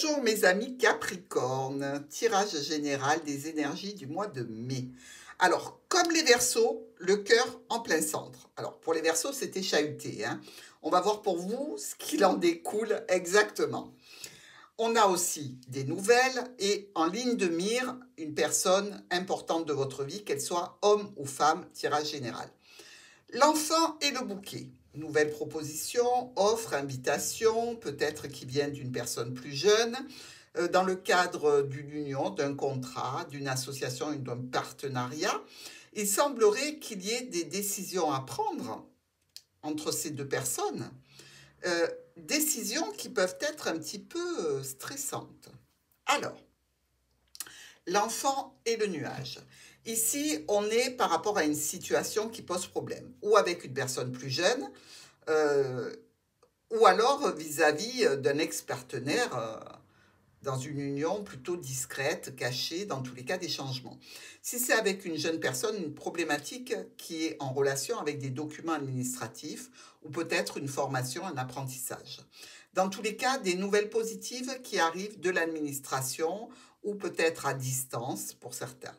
Bonjour mes amis Capricorne, tirage général des énergies du mois de mai. Alors, comme les Verseaux, le cœur en plein centre. Alors, pour les Verseaux, c'était chahuté, hein. On va voir pour vous ce qu'il en découle exactement. On a aussi des nouvelles et en ligne de mire, une personne importante de votre vie, qu'elle soit homme ou femme, tirage général. L'enfant et le bouquet. Nouvelles propositions, offres, invitations, peut-être qui viennent d'une personne plus jeune, dans le cadre d'une union, d'un contrat, d'une association, d'un partenariat. Il semblerait qu'il y ait des décisions à prendre entre ces deux personnes, décisions qui peuvent être un petit peu stressantes. Alors, l'enfant et le nuage. Ici, on est par rapport à une situation qui pose problème, ou avec une personne plus jeune, euh, ou alors vis-à-vis d'un ex-partenaire dans une union plutôt discrète, cachée, dans tous les cas des changements. Si c'est avec une jeune personne, une problématique qui est en relation avec des documents administratifs ou peut-être une formation, un apprentissage. Dans tous les cas, des nouvelles positives qui arrivent de l'administration ou peut-être à distance pour certains.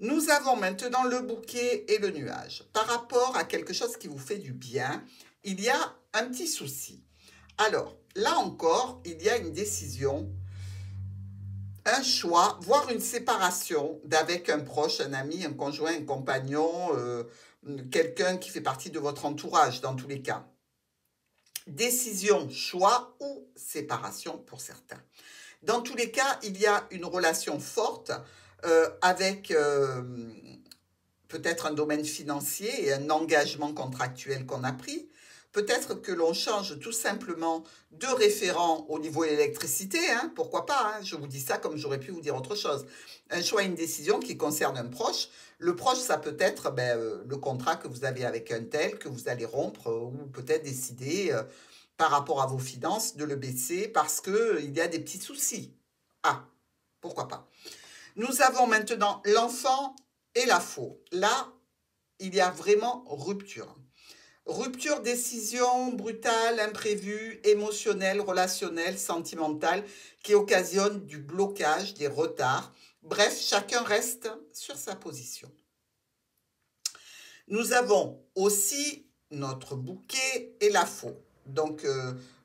Nous avons maintenant le bouquet et le nuage. Par rapport à quelque chose qui vous fait du bien, il y a un petit souci. Alors, là encore, il y a une décision, un choix, voire une séparation d'avec un proche, un ami, un conjoint, un compagnon, quelqu'un qui fait partie de votre entourage dans tous les cas. Décision, choix ou séparation pour certains. Dans tous les cas, il y a une relation forte avec peut-être un domaine financier et un engagement contractuel qu'on a pris. Peut-être que l'on change tout simplement de référent au niveau de l'électricité, hein, pourquoi pas, hein, je vous dis ça comme j'aurais pu vous dire autre chose. Un choix, une décision qui concerne un proche. Le proche, ça peut être le contrat que vous avez avec un tel, que vous allez rompre, ou peut-être décider par rapport à vos finances de le baisser parce qu'il y a des petits soucis. Ah, pourquoi pas. Nous avons maintenant l'enfant et la faux. Là, il y a vraiment rupture. Rupture, décision brutale, imprévue, émotionnelle, relationnelle, sentimentale, qui occasionne du blocage, des retards. Bref, chacun reste sur sa position. Nous avons aussi notre bouquet et la faux. Donc,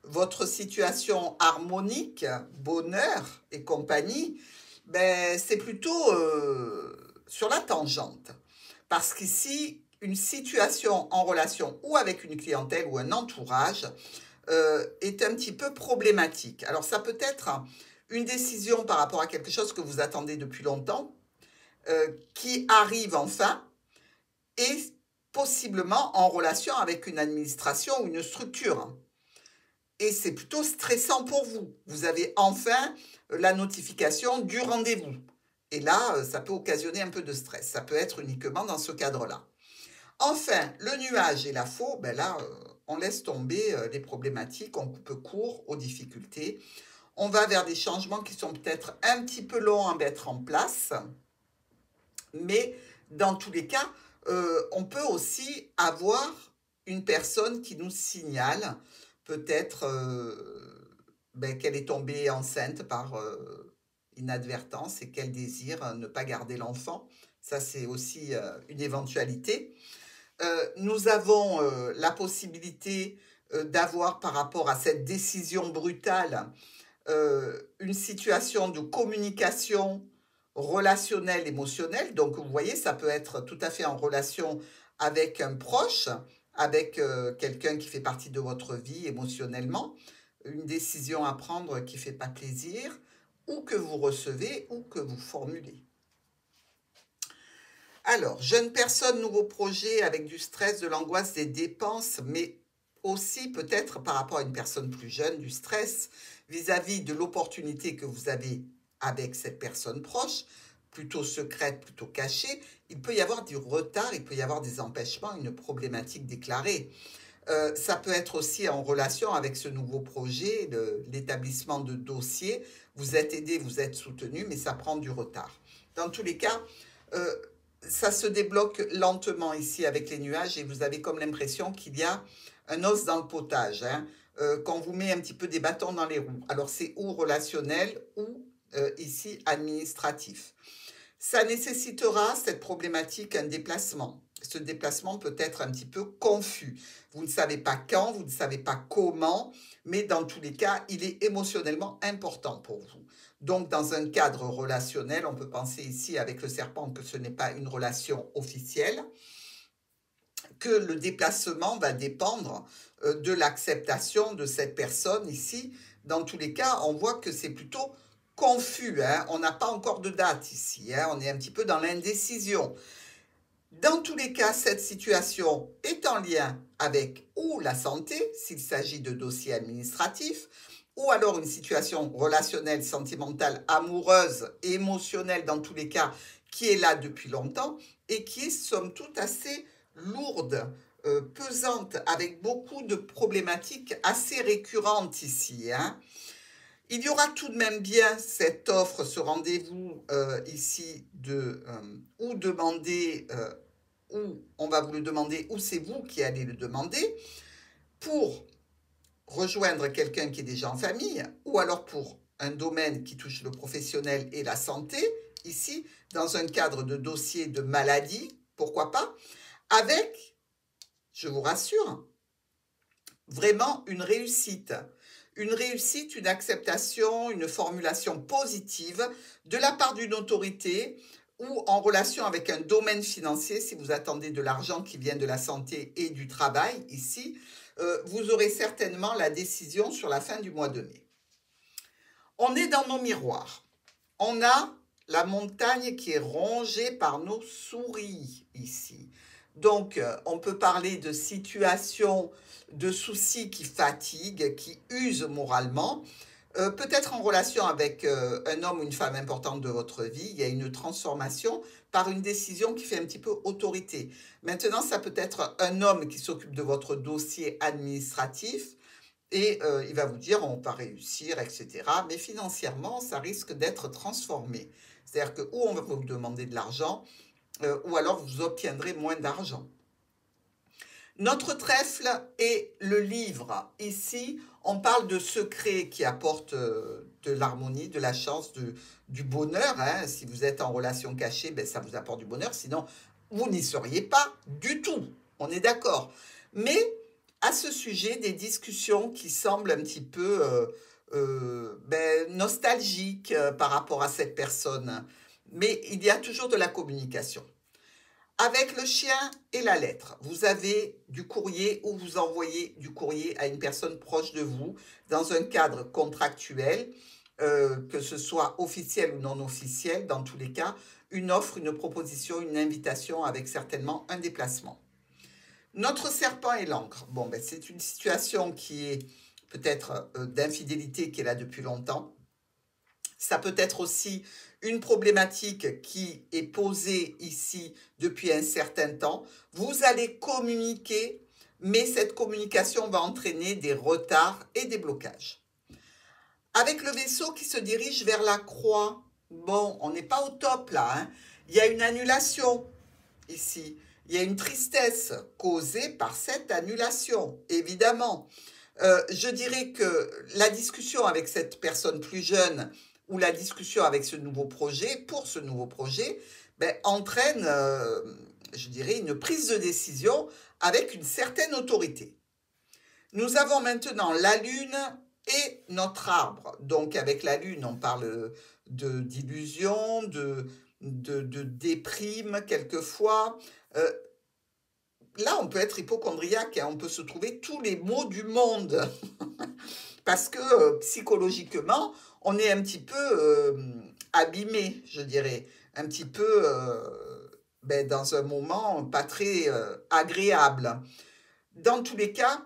votre situation harmonique, bonheur et compagnie, c'est plutôt sur la tangente. Parce qu'ici, une situation en relation ou avec une clientèle ou un entourage est un petit peu problématique. Alors, ça peut être une décision par rapport à quelque chose que vous attendez depuis longtemps, qui arrive enfin, et possiblement en relation avec une administration ou une structure. Et c'est plutôt stressant pour vous. Vous avez enfin la notification du rendez-vous. Et là, ça peut occasionner un peu de stress. Ça peut être uniquement dans ce cadre-là. Enfin, le nuage et la faux, là, on laisse tomber les problématiques, on coupe court aux difficultés. On va vers des changements qui sont peut-être un petit peu longs à mettre en place. Mais dans tous les cas, on peut aussi avoir une personne qui nous signale peut-être qu'elle est tombée enceinte par inadvertance et qu'elle désire ne pas garder l'enfant. Ça, c'est aussi une éventualité. Nous avons la possibilité d'avoir par rapport à cette décision brutale une situation de communication relationnelle, émotionnelle. Donc, vous voyez, ça peut être tout à fait en relation avec un proche, avec quelqu'un qui fait partie de votre vie émotionnellement, une décision à prendre qui ne fait pas plaisir, ou que vous recevez, ou que vous formulez. Alors, jeune personne, nouveau projet avec du stress, de l'angoisse, des dépenses, mais aussi peut-être par rapport à une personne plus jeune, du stress vis-à-vis de l'opportunité que vous avez avec cette personne proche, plutôt secrète, plutôt cachée. Il peut y avoir du retard, il peut y avoir des empêchements, une problématique déclarée. Ça peut être aussi en relation avec ce nouveau projet, l'établissement de dossiers. Vous êtes aidé, vous êtes soutenu, mais ça prend du retard. Dans tous les cas, ça se débloque lentement ici avec les nuages et vous avez comme l'impression qu'il y a un os dans le potage, hein. qu'on vous met un petit peu des bâtons dans les roues. Alors c'est ou relationnel ou ici administratif. Ça nécessitera, cette problématique, un déplacement. Ce déplacement peut être un petit peu confus. Vous ne savez pas quand, vous ne savez pas comment, mais dans tous les cas, il est émotionnellement important pour vous. Donc, dans un cadre relationnel, on peut penser ici avec le serpent que ce n'est pas une relation officielle, que le déplacement va dépendre de l'acceptation de cette personne ici. Dans tous les cas, on voit que c'est plutôt confus, hein. On n'a pas encore de date ici, hein. On est un petit peu dans l'indécision. Dans tous les cas, cette situation est en lien avec ou la santé, s'il s'agit de dossiers administratifs, ou alors une situation relationnelle, sentimentale, amoureuse, émotionnelle, dans tous les cas, qui est là depuis longtemps et qui est somme toute assez lourde, pesante, avec beaucoup de problématiques assez récurrentes ici, hein. Il y aura tout de même bien cette offre, ce rendez-vous ici ou demander, ou on va vous le demander, ou c'est vous qui allez le demander, pour rejoindre quelqu'un qui est déjà en famille, ou alors pour un domaine qui touche le professionnel et la santé, ici, dans un cadre de dossier de maladie, pourquoi pas, avec, je vous rassure, vraiment une réussite. Une réussite, une acceptation, une formulation positive de la part d'une autorité ou en relation avec un domaine financier, si vous attendez de l'argent qui vient de la santé et du travail ici, vous aurez certainement la décision sur la fin du mois de mai. On est dans nos miroirs. On a la montagne qui est rongée par nos souris ici. Donc, on peut parler de situations, de soucis qui fatiguent, qui usent moralement. Peut-être en relation avec un homme ou une femme importante de votre vie, il y a une transformation par une décision qui fait un petit peu autorité. Maintenant, ça peut être un homme qui s'occupe de votre dossier administratif et il va vous dire on va réussir, etc. Mais financièrement, ça risque d'être transformé. C'est-à-dire que ou on va vous demander de l'argent, ou alors vous obtiendrez moins d'argent. Notre trèfle est le livre. Ici, on parle de secrets qui apportent de l'harmonie, de la chance, du bonheur, hein. Si vous êtes en relation cachée, ben, ça vous apporte du bonheur. Sinon, vous n'y seriez pas du tout. On est d'accord. Mais à ce sujet, des discussions qui semblent un petit peu nostalgiques par rapport à cette personne. Mais il y a toujours de la communication. Avec le chien et la lettre, vous avez du courrier ou vous envoyez du courrier à une personne proche de vous dans un cadre contractuel, que ce soit officiel ou non officiel, dans tous les cas, une offre, une proposition, une invitation avec certainement un déplacement. Notre serpent et l'encre. Bon, ben, c'est une situation qui est peut-être d'infidélité qui est là depuis longtemps. Ça peut être aussi une problématique qui est posée ici depuis un certain temps. Vous allez communiquer, mais cette communication va entraîner des retards et des blocages. Avec le vaisseau qui se dirige vers la croix, bon, on n'est pas au top là, hein. Il y a une annulation ici. Il y a une tristesse causée par cette annulation, évidemment. Je dirais que la discussion avec cette personne plus jeune ou la discussion avec ce nouveau projet, pour ce nouveau projet, ben, entraîne, je dirais, une prise de décision avec une certaine autorité. Nous avons maintenant la Lune et notre arbre. Donc avec la Lune, on parle d'illusion, de déprime quelquefois. Là, on peut être hypochondriaque, hein, on peut se trouver tous les maux du monde. Parce que psychologiquement, on est un petit peu abîmé, je dirais, un petit peu dans un moment pas très agréable. Dans tous les cas,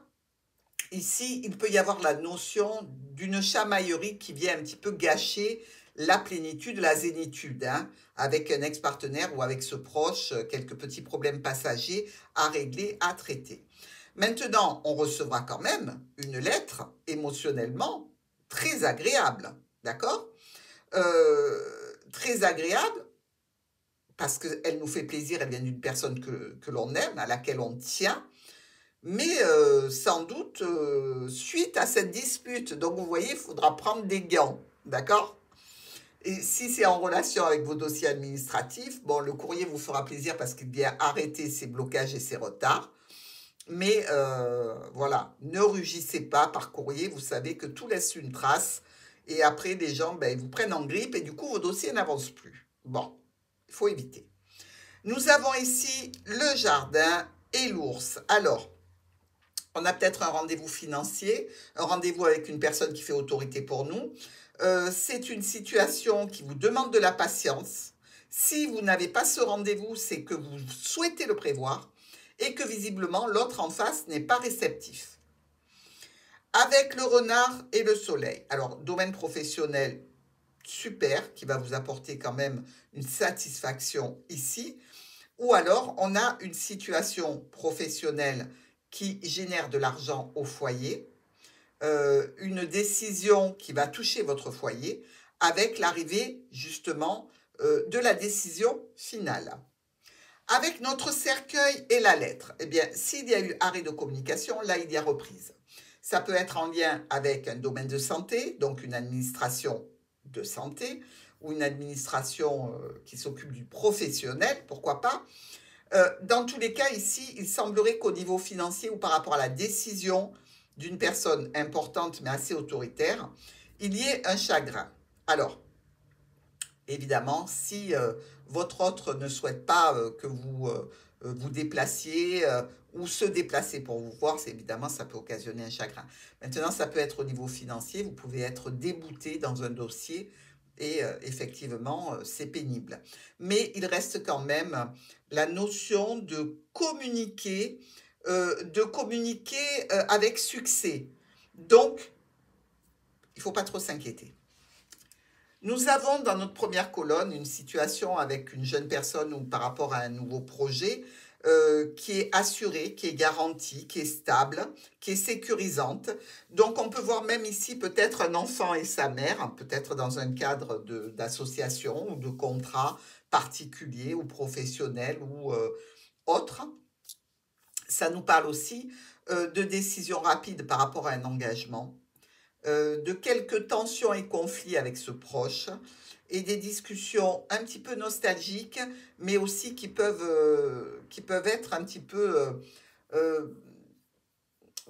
ici, il peut y avoir la notion d'une chamaillerie qui vient un petit peu gâcher la plénitude, la zénitude, hein, avec un ex-partenaire ou avec ce proche, quelques petits problèmes passagers à régler, à traiter. Maintenant, on recevra quand même une lettre émotionnellement très agréable, d'accord? Très agréable parce qu'elle nous fait plaisir, elle vient d'une personne que l'on aime, à laquelle on tient, mais sans doute suite à cette dispute. Donc, vous voyez, il faudra prendre des gants, d'accord? Et si c'est en relation avec vos dossiers administratifs, bon, le courrier vous fera plaisir parce qu'il vient arrêter ces blocages et ces retards. Mais voilà, ne rugissez pas par courrier, vous savez que tout laisse une trace. Et après, les gens, ben, ils vous prennent en grippe et du coup, vos dossiers n'avancent plus. Bon, il faut éviter. Nous avons ici le jardin et l'ours. Alors, on a peut-être un rendez-vous financier, un rendez-vous avec une personne qui fait autorité pour nous. C'est une situation qui vous demande de la patience. Si vous n'avez pas ce rendez-vous, c'est que vous souhaitez le prévoir et que visiblement l'autre en face n'est pas réceptif. Avec le renard et le soleil. Alors, domaine professionnel, super, qui va vous apporter quand même une satisfaction ici. Ou alors, on a une situation professionnelle qui génère de l'argent au foyer, une décision qui va toucher votre foyer avec l'arrivée justement de la décision finale. Avec notre cercueil et la lettre, eh bien, s'il y a eu arrêt de communication, là, il y a reprise. Ça peut être en lien avec un domaine de santé, donc une administration de santé, ou une administration qui s'occupe du professionnel, pourquoi pas. Dans tous les cas, ici, il semblerait qu'au niveau financier ou par rapport à la décision d'une personne importante mais assez autoritaire, il y ait un chagrin. Alors, évidemment, si votre autre ne souhaite pas que vous vous déplaciez ou se déplacer pour vous voir, c'est évidemment, ça peut occasionner un chagrin. Maintenant, ça peut être au niveau financier, vous pouvez être débouté dans un dossier et effectivement, c'est pénible. Mais il reste quand même la notion de communiquer avec succès. Donc, il ne faut pas trop s'inquiéter. Nous avons dans notre première colonne une situation avec une jeune personne ou par rapport à un nouveau projet qui est assurée, qui est garantie, qui est stable, qui est sécurisante. Donc on peut voir même ici peut-être un enfant et sa mère, peut-être dans un cadre d'association ou de contrat particulier ou professionnel ou autre. Ça nous parle aussi de décisions rapides par rapport à un engagement, de quelques tensions et conflits avec ce proche et des discussions un petit peu nostalgiques, mais aussi qui peuvent être euh,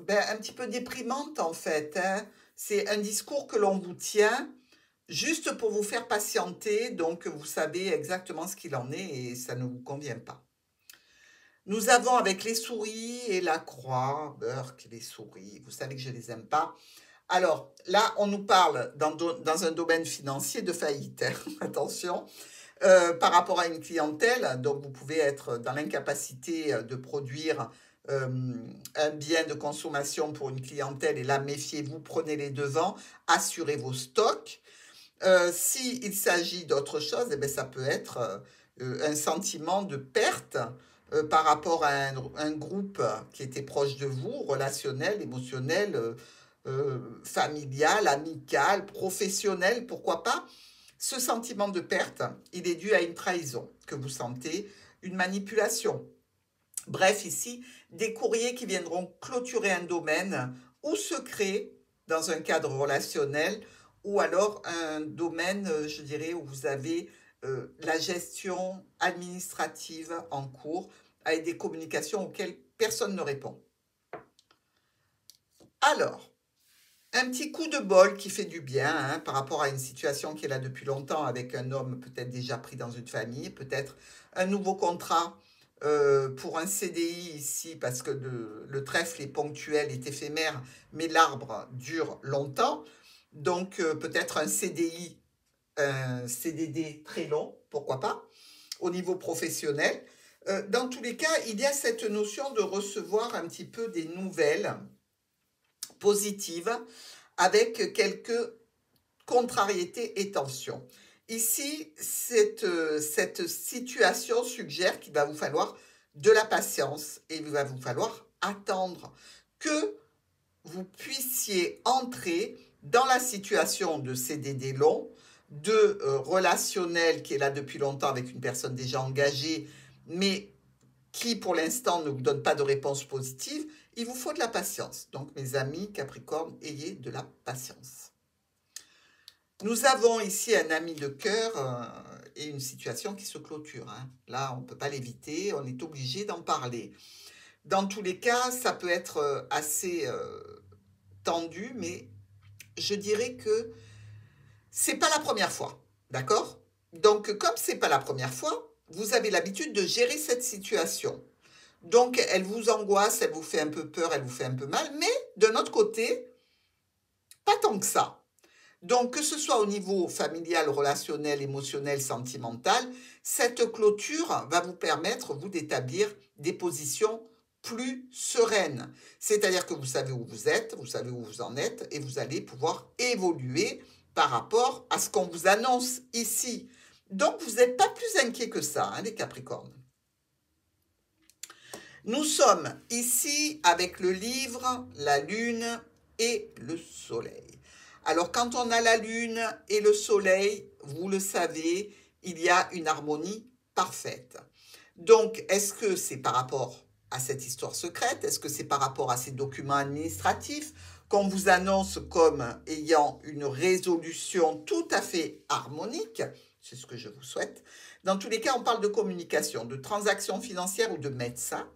un petit peu déprimantes en fait, hein. C'est un discours que l'on vous tient juste pour vous faire patienter, donc vous savez exactement ce qu'il en est et ça ne vous convient pas. Nous avons avec les souris et la croix, Burk, les souris, vous savez que je ne les aime pas. Alors là, on nous parle dans un domaine financier de faillite, hein. Attention, par rapport à une clientèle, donc vous pouvez être dans l'incapacité de produire euh, un bien de consommation pour une clientèle, et là, méfiez-vous, prenez les devants, assurez vos stocks. S'il s'agit d'autre chose, eh bien, ça peut être un sentiment de perte par rapport à un groupe qui était proche de vous, relationnel, émotionnel, familial, amical, professionnel, pourquoi pas. Ce sentiment de perte, il est dû à une trahison que vous sentez, une manipulation. Bref, ici, des courriers qui viendront clôturer un domaine ou secret dans un cadre relationnel ou alors un domaine, je dirais, où vous avez la gestion administrative en cours avec des communications auxquelles personne ne répond. Alors, un petit coup de bol qui fait du bien hein, par rapport à une situation qui est là depuis longtemps avec un homme peut-être déjà pris dans une famille, peut-être un nouveau contrat pour un CDI ici parce que le trèfle est ponctuel, est éphémère, mais l'arbre dure longtemps. Donc peut-être un CDI, un CDD très long, pourquoi pas, au niveau professionnel. Dans tous les cas, il y a cette notion de recevoir un petit peu des nouvelles positives avec quelques contrariétés et tensions. Ici, cette situation suggère qu'il va vous falloir de la patience et il va vous falloir attendre que vous puissiez entrer dans la situation de CDD long, de relationnel qui est là depuis longtemps avec une personne déjà engagée, mais qui pour l'instant ne vous donne pas de réponse positive, il vous faut de la patience. Donc, mes amis Capricorne, ayez de la patience. Nous avons ici un ami de cœur et une situation qui se clôture. Hein. Là, on ne peut pas l'éviter, on est obligé d'en parler. Dans tous les cas, ça peut être assez tendu, mais je dirais que c'est pas la première fois, d'accord? Donc, comme c'est pas la première fois, vous avez l'habitude de gérer cette situation. Donc, elle vous angoisse, elle vous fait un peu peur, elle vous fait un peu mal, mais d'un autre côté, pas tant que ça. Donc, que ce soit au niveau familial, relationnel, émotionnel, sentimental, cette clôture va vous permettre, vous, d'établir des positions plus sereines. C'est-à-dire que vous savez où vous êtes, vous savez où vous en êtes, et vous allez pouvoir évoluer par rapport à ce qu'on vous annonce ici. Donc, vous n'êtes pas plus inquiet que ça, hein, les Capricornes. Nous sommes ici avec le livre, la lune et le soleil. Alors, quand on a la lune et le soleil, vous le savez, il y a une harmonie parfaite. Donc, est-ce que c'est par rapport à cette histoire secrète? Est-ce que c'est par rapport à ces documents administratifs qu'on vous annonce comme ayant une résolution tout à fait harmonique? C'est ce que je vous souhaite. Dans tous les cas, on parle de communication, de transactions financières ou de médecins,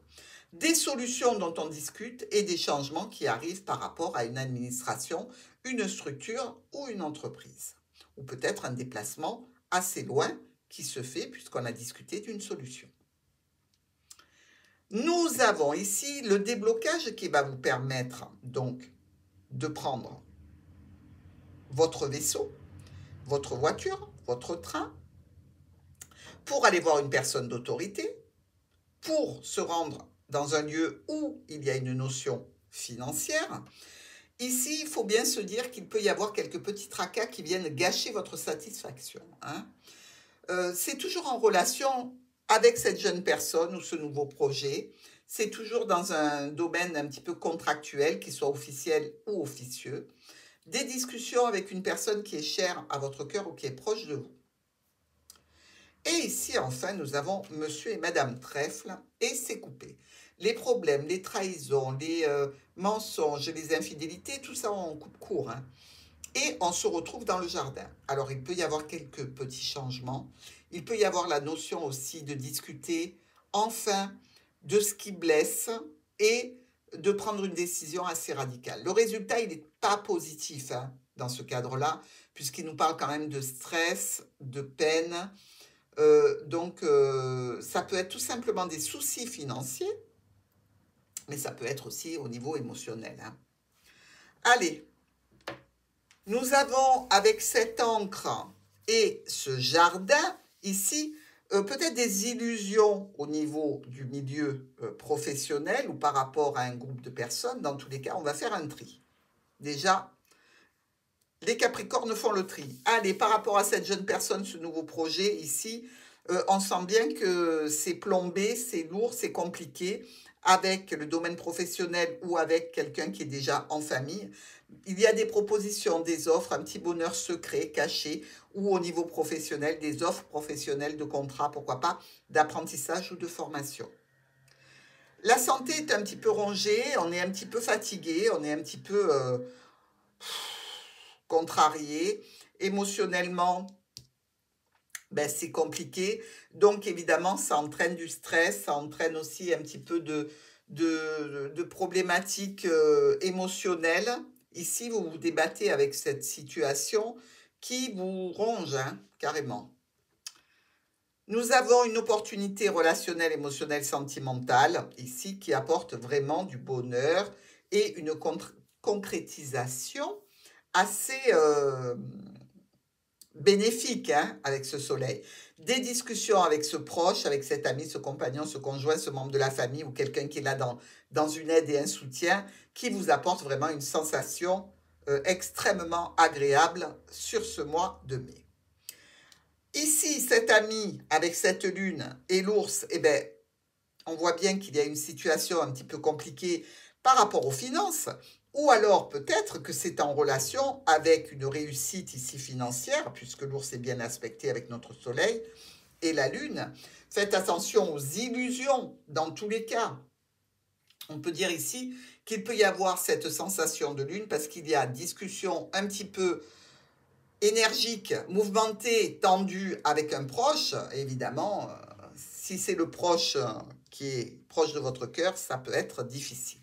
des solutions dont on discute et des changements qui arrivent par rapport à une administration, une structure ou une entreprise. Ou peut-être un déplacement assez loin qui se fait puisqu'on a discuté d'une solution. Nous avons ici le déblocage qui va vous permettre donc de prendre votre vaisseau, votre voiture, votre train, pour aller voir une personne d'autorité, pour se rendre dans un lieu où il y a une notion financière. Ici, il faut bien se dire qu'il peut y avoir quelques petits tracas qui viennent gâcher votre satisfaction. Hein. C'est toujours en relation avec cette jeune personne ou ce nouveau projet. C'est toujours dans un domaine un petit peu contractuel, qu'il soit officiel ou officieux. Des discussions avec une personne qui est chère à votre cœur ou qui est proche de vous. Et ici, enfin, nous avons Monsieur et Madame Trèfle et c'est coupé. Les problèmes, les trahisons, les mensonges, les infidélités, tout ça, on coupe court. Hein. Et on se retrouve dans le jardin. Alors, il peut y avoir quelques petits changements. Il peut y avoir la notion aussi de discuter, enfin, de ce qui blesse et de prendre une décision assez radicale. Le résultat, il n'est pas positif hein, dans ce cadre-là, puisqu'il nous parle quand même de stress, de peine. Ça peut être tout simplement des soucis financiers, mais ça peut être aussi au niveau émotionnel. Hein. Allez, nous avons avec cette encre et ce jardin ici, peut-être des illusions au niveau du milieu professionnel ou par rapport à un groupe de personnes. Dans tous les cas, on va faire un tri. Déjà, les Capricornes font le tri. Allez, par rapport à cette jeune personne, ce nouveau projet ici, on sent bien que c'est plombé, c'est lourd, c'est compliqué avec le domaine professionnel ou avec quelqu'un qui est déjà en famille. Il y a des propositions, des offres, un petit bonheur secret, caché, ou au niveau professionnel, des offres professionnelles de contrat, pourquoi pas, d'apprentissage ou de formation. La santé est un petit peu rongée, on est un petit peu fatigué, on est un petit peu contrarié. Émotionnellement, ben, c'est compliqué. Donc, évidemment, ça entraîne du stress, ça entraîne aussi un petit peu de problématiques émotionnelles. Ici, vous vous débattez avec cette situation qui vous ronge, hein, carrément. Nous avons une opportunité relationnelle, émotionnelle, sentimentale, ici, qui apporte vraiment du bonheur et une concrétisation assez bénéfique hein, avec ce soleil. Des discussions avec ce proche, avec cet ami, ce compagnon, ce conjoint, ce membre de la famille ou quelqu'un qui est là dans une aide et un soutien qui vous apporte vraiment une sensation extrêmement agréable sur ce mois de mai. Ici, cet ami avec cette lune et l'ours, eh bien, on voit bien qu'il y a une situation un petit peu compliquée par rapport aux finances, ou alors peut-être que c'est en relation avec une réussite ici financière, puisque l'ours est bien aspecté avec notre soleil et la lune. Faites attention aux illusions dans tous les cas. On peut dire ici qu'il peut y avoir cette sensation de lune parce qu'il y a discussion un petit peu énergique, mouvementée, tendue avec un proche. Évidemment, si c'est le proche qui est proche de votre cœur, ça peut être difficile.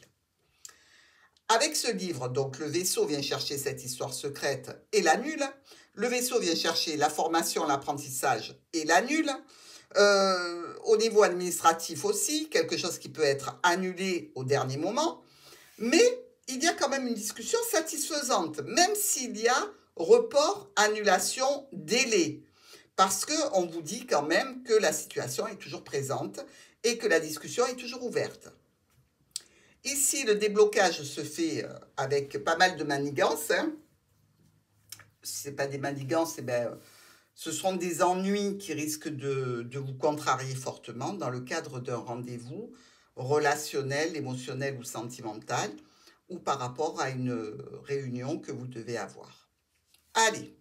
Avec ce livre, donc le vaisseau vient chercher cette histoire secrète et l'annule. Le vaisseau vient chercher la formation, l'apprentissage et l'annule. Au niveau administratif aussi, quelque chose qui peut être annulé au dernier moment. Mais il y a quand même une discussion satisfaisante, même s'il y a report, annulation, délai. Parce qu'on vous dit quand même que la situation est toujours présente et que la discussion est toujours ouverte. Ici, le déblocage se fait avec pas mal de manigances. Hein. Ce n'est pas des manigances, ce sont des ennuis qui risquent de vous contrarier fortement dans le cadre d'un rendez-vous relationnel, émotionnel ou sentimental, ou par rapport à une réunion que vous devez avoir. Allez,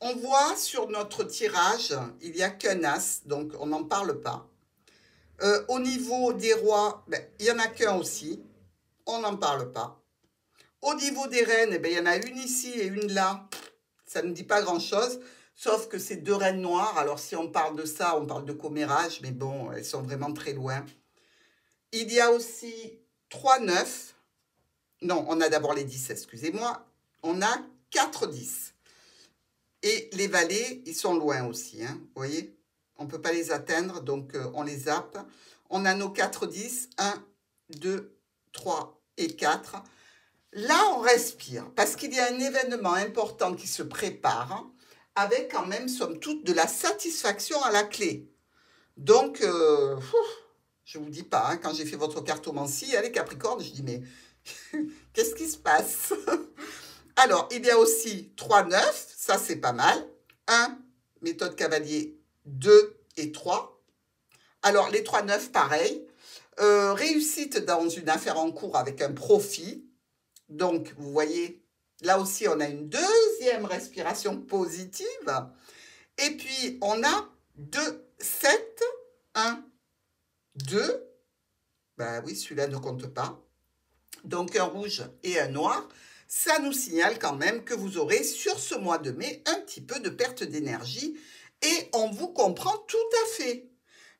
on voit sur notre tirage, il n'y a qu'un as, donc on n'en parle pas. Au niveau des rois, il n'y en a qu'un aussi, on n'en parle pas. Au niveau des reines, il y en a une ici et une là, ça ne dit pas grand-chose, sauf que c'est 2 reines noires. Alors si on parle de ça, on parle de commérage, mais bon, elles sont vraiment très loin. Il y a aussi 3 9. Non, on a d'abord les 10, excusez-moi. On a 4 10. Et les valets, ils sont loin aussi, hein, vous voyez. On ne peut pas les atteindre, donc on les zappe. On a nos 4 10, 1, 2, 3 et 4. Là, on respire, parce qu'il y a un événement important qui se prépare, avec quand même, somme toute, de la satisfaction à la clé. Donc, je ne vous dis pas, hein, quand j'ai fait votre cartomancie, allez Capricorne, je dis, mais qu'est-ce qui se passe? Alors, il y a aussi 3 9, ça c'est pas mal. 1, méthode cavalier, 2 et 3. Alors, les 3 9, pareil. Réussite dans une affaire en cours avec un profit. Donc, vous voyez, là aussi, on a une deuxième respiration positive. Et puis, on a 2, 7, 1, 2. Ben oui, celui-là ne compte pas. Donc, un rouge et un noir. Ça nous signale quand même que vous aurez, sur ce mois de mai, un petit peu de perte d'énergie. Et on vous comprend tout à fait.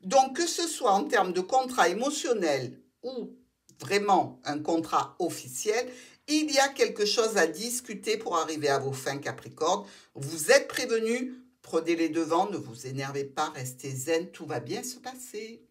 Donc, que ce soit en termes de contrat émotionnel ou vraiment un contrat officiel, il y a quelque chose à discuter pour arriver à vos fins Capricorne. Vous êtes prévenus, prenez les devants, ne vous énervez pas, restez zen, tout va bien se passer.